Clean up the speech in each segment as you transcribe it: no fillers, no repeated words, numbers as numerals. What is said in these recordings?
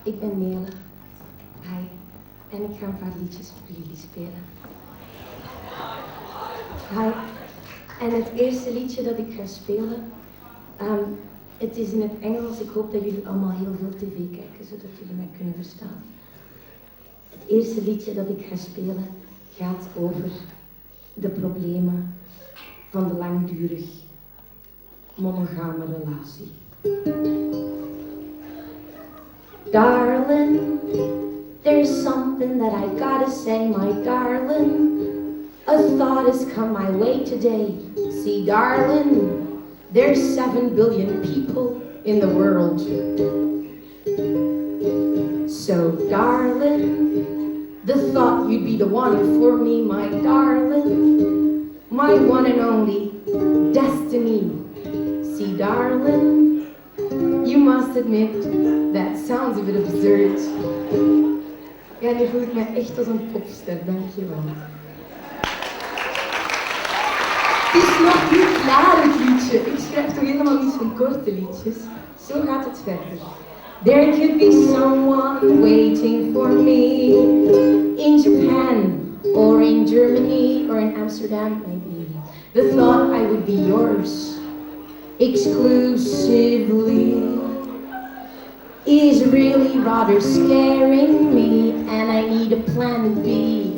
Ik ben Nele. Hi. En ik ga een paar liedjes voor jullie spelen. Hi. En het eerste liedje dat ik ga spelen, het is in het Engels. Ik hoop dat jullie allemaal heel veel tv kijken, zodat jullie mij kunnen verstaan. Het eerste liedje dat ik ga spelen gaat over de problemen van de langdurig monogame relatie. Darling, there's something that I gotta say, my darling. A thought has come my way today. See, darling, there's 7 billion people in the world. So, darling, the thought you'd be the one for me, my darling, my one and only destiny. See, darling, you must admit, that sounds a bit absurd. Ja, nu voel ik me echt als een popster, dankjewel. Het is nog niet klaar, het liedje. Ik schrijf toch helemaal niet zo'n korte liedjes. Zo gaat het verder. There could be someone waiting for me in Japan, or in Germany, or in Amsterdam, maybe. The thought I would be yours exclusively is really rather scaring me, and I need a plan B.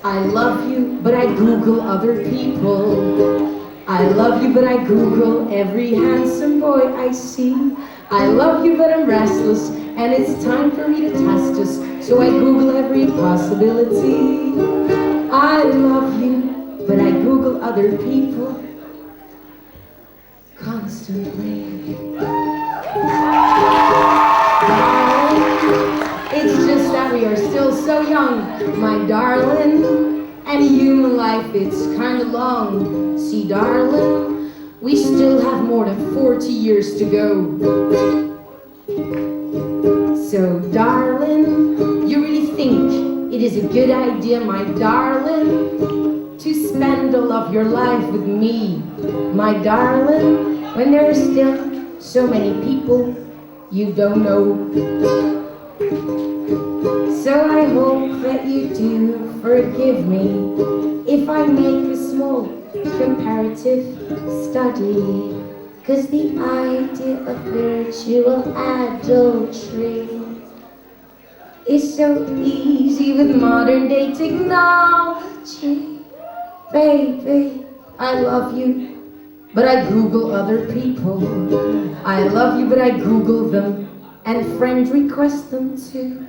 I love you, but I Google other people. I love you, but I Google every handsome boy I see. I love you, but I'm restless, and it's time for me to test us, so I Google every possibility. I love you, but I Google other people constantly. It's just that we are still so young, my darling, and human life, it's kinda long. See, darling, we still have more than 40 years to go. So, darling, you really think it is a good idea, my darling, to spend all of your life with me, my darling, when there are still so many people you don't know. So I hope that you do forgive me if I make a small comparative study, 'cause the idea of virtual adultery is so easy with modern day technology. Baby, I love you, but I Google other people. I love you, but I Google them and friend request them too.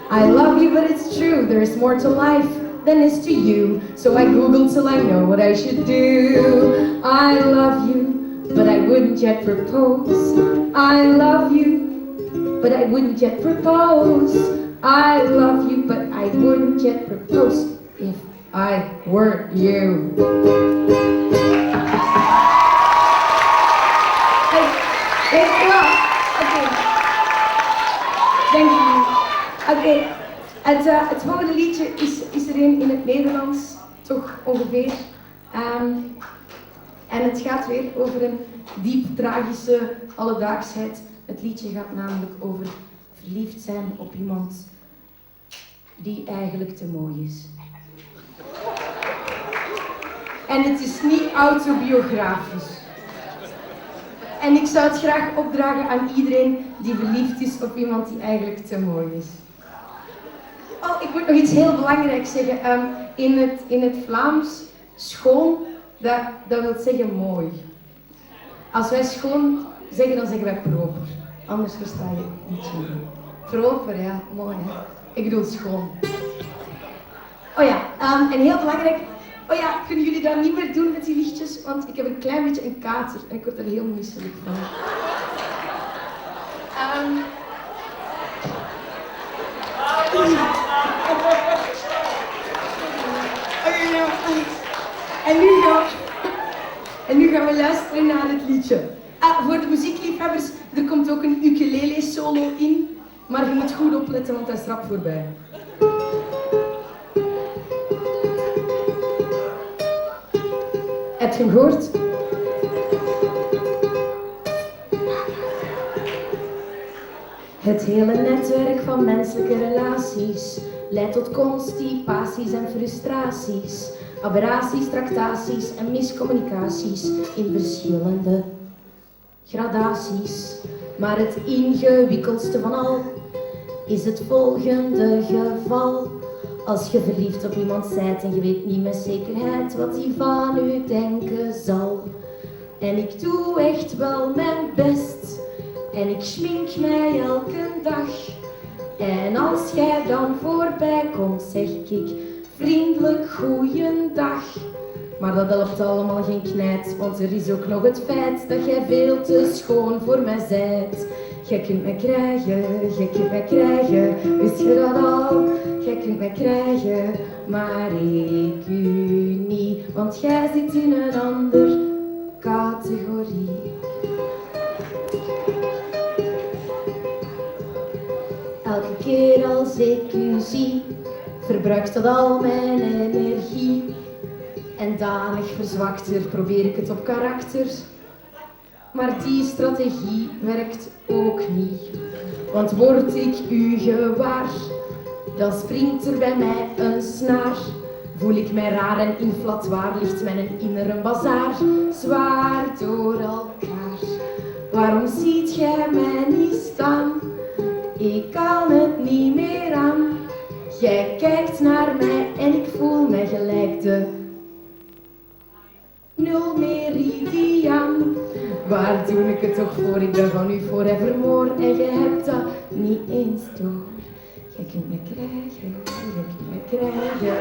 I love you, but it's true, there's more to life than is to you. So I Google till I know what I should do. I love you, but I wouldn't yet propose. I love you, but I wouldn't yet propose. I love you, but I wouldn't yet propose if I were you. Thank you. Oké, het volgende liedje is er een in het Nederlands, toch ongeveer. En het gaat weer over een diep tragische alledaagsheid. Het liedje gaat namelijk over verliefd zijn op iemand die eigenlijk te mooi is. En het is niet autobiografisch. En ik zou het graag opdragen aan iedereen die verliefd is op iemand die eigenlijk te mooi is. Oh, ik moet nog iets heel belangrijks zeggen. In het Vlaams, schoon, dat wil zeggen mooi. Als wij schoon zeggen, dan zeggen wij proper. Anders versta je het niet zo. Proper, ja, mooi hè. Ik bedoel schoon. Oh ja, en heel belangrijk. Oh ja, kunnen jullie dat niet meer doen met die lichtjes? Want ik heb een klein beetje een kater en ik word er heel misselijk van. En nu gaan we luisteren naar het liedje. Voor de muziekliefhebbers, er komt ook een ukulele solo in. Maar je moet goed opletten, want hij is rap voorbij. Heb je hem gehoord? Het hele netwerk van menselijke relaties leidt tot constipaties en frustraties, aberraties, tractaties en miscommunicaties in verschillende gradaties. Maar het ingewikkeldste van al is het volgende geval. Als je verliefd op iemand bent en je weet niet met zekerheid wat hij van u denken zal. En ik doe echt wel mijn best en ik schmink mij elke dag. En als jij dan voorbij komt, zeg ik vriendelijk goeiedag. Maar dat helpt allemaal geen knijt, want er is ook nog het feit dat jij veel te schoon voor mij zijt. Jij kunt mij krijgen, jij kunt mij krijgen, wist je dat al? Jij kunt mij krijgen, maar ik u niet, want jij zit in een ander categorie. Elke keer als ik u zie, verbruikt dat al mijn energie. En danig verzwakter probeer ik het op karakter. Maar die strategie werkt ook niet. Want word ik u gewaar, dan springt er bij mij een snaar. Voel ik mij raar en inflatwaar, ligt mijn innere bazaar zwaar door elkaar. Waarom ziet jij mij niet staan? Ik kan het niet meer aan. Jij kijkt naar mij en ik voel mij gelijk de nul meridiaan. Waar doe ik het toch voor? Ik ben van u forevermore en je hebt dat niet eens door. Jij kunt me krijgen, jij kunt me krijgen.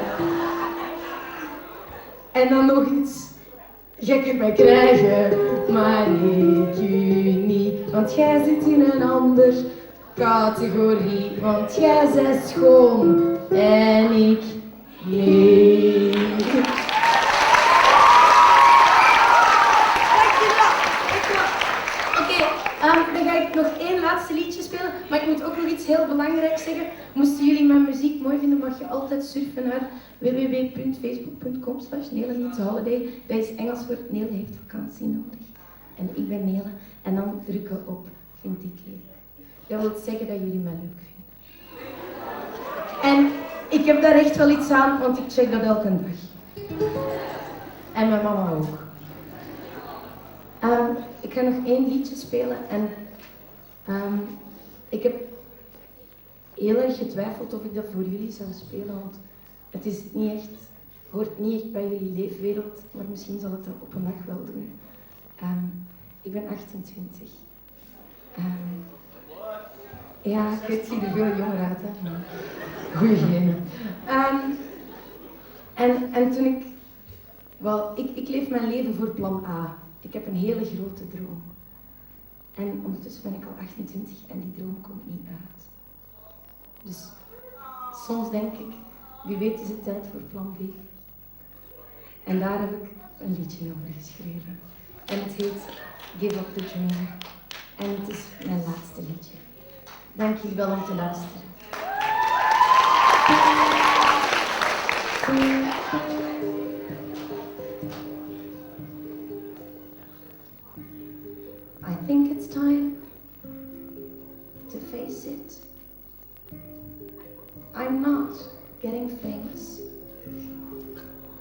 En dan nog iets. Jij kunt mij krijgen, maar ik u niet. Want jij zit in een ander categorie. Want jij bent schoon en ik niet. Dan ga ik nog één laatste liedje spelen, maar ik moet ook nog iets heel belangrijks zeggen. Moesten jullie mijn muziek mooi vinden, mag je altijd surfen naar www.facebook.com/Nele-holiday. Dat is Engels voor Nele heeft vakantie nodig. En ik ben Nele. En dan drukken op vind ik leuk. Dat wil zeggen dat jullie mij leuk vinden. En ik heb daar echt wel iets aan, want ik check dat elke dag. En mijn mama ook. Ik ga nog één liedje spelen en ik heb heel erg getwijfeld of ik dat voor jullie zou spelen, want het is niet echt, hoort niet echt bij jullie leefwereld, maar misschien zal het dat op een dag wel doen. Ik ben 28. Ja, ik weet, zie er veel jonger uit, hè. Goeie genen. En toen ik leef mijn leven voor plan A. Ik heb een hele grote droom. En ondertussen ben ik al 28 en die droom komt niet uit. Dus soms denk ik, wie weet is het tijd voor plan B. En daar heb ik een liedje over geschreven. En het heet Give Up the Dream. En het is mijn laatste liedje. Dank jullie wel om te luisteren. I think it's time to face it. I'm not getting famous.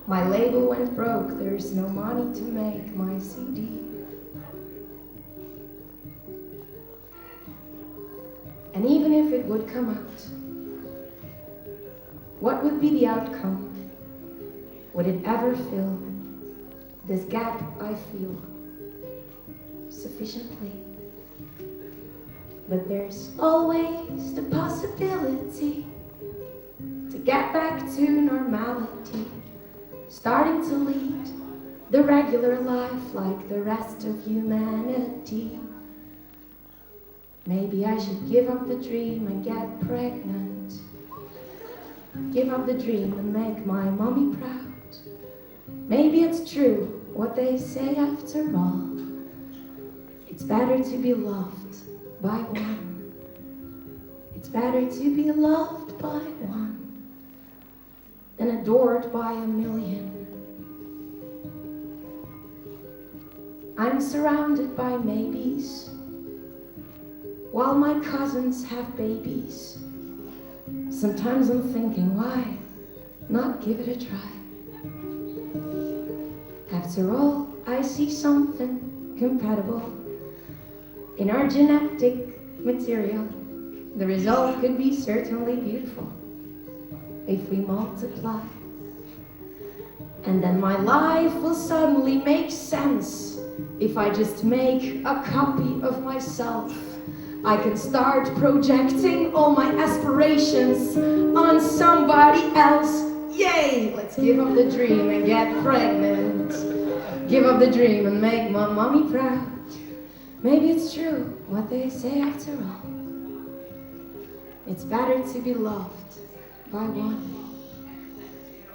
My label went broke, there's no money to make my CD. And even if it would come out, what would be the outcome? Would it ever fill this gap I feel sufficiently? But there's always the possibility to get back to normality, starting to lead the regular life like the rest of humanity. Maybe I should give up the dream and get pregnant. Give up the dream and make my mommy proud. Maybe it's true what they say after all. It's better to be loved by one. It's better to be loved by one than adored by a million. I'm surrounded by maybes. while my cousins have babies. Sometimes I'm thinking, why not give it a try? After all, I see something compatible in our genetic material. The result could be certainly beautiful if we multiply. And then my life will suddenly make sense if I just make a copy of myself. I can start projecting all my aspirations on somebody else. Yay! Let's give up the dream and get pregnant. Give up the dream and make my mommy proud. Maybe it's true what they say after all. It's better to be loved by one.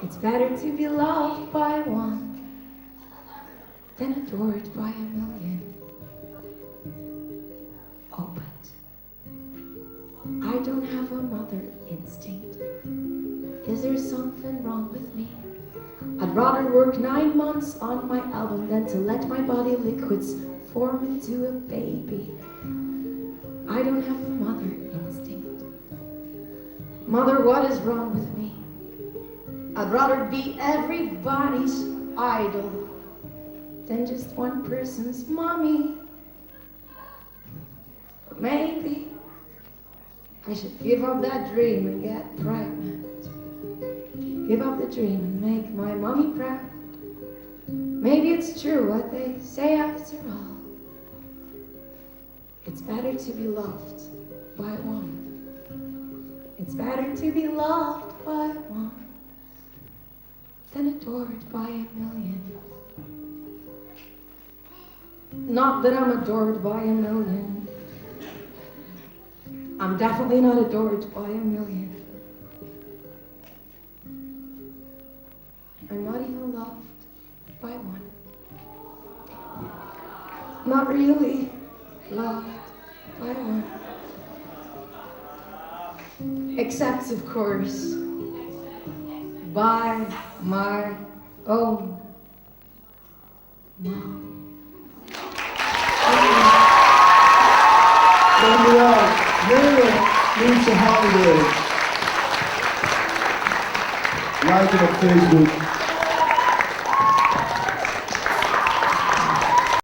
It's better to be loved by one than adored by a million. Oh, but I don't have a mother instinct. Is there something wrong with me? I'd rather work 9 months on my album than to let my body liquids form into a baby. I don't have a mother instinct. Mother, what is wrong with me? I'd rather be everybody's idol than just one person's mommy. But maybe I should give up that dream and get pregnant. Give up the dream and make my mommy proud. Maybe it's true what they say after all. It's better to be loved by one. It's better to be loved by one than adored by a million. Not that I'm adored by a million. I'm definitely not adored by a million. I'm not even loved by one. Not really loved by one. Except, of course, by my own mom. Nele moves to Hollywood. Like it on Facebook.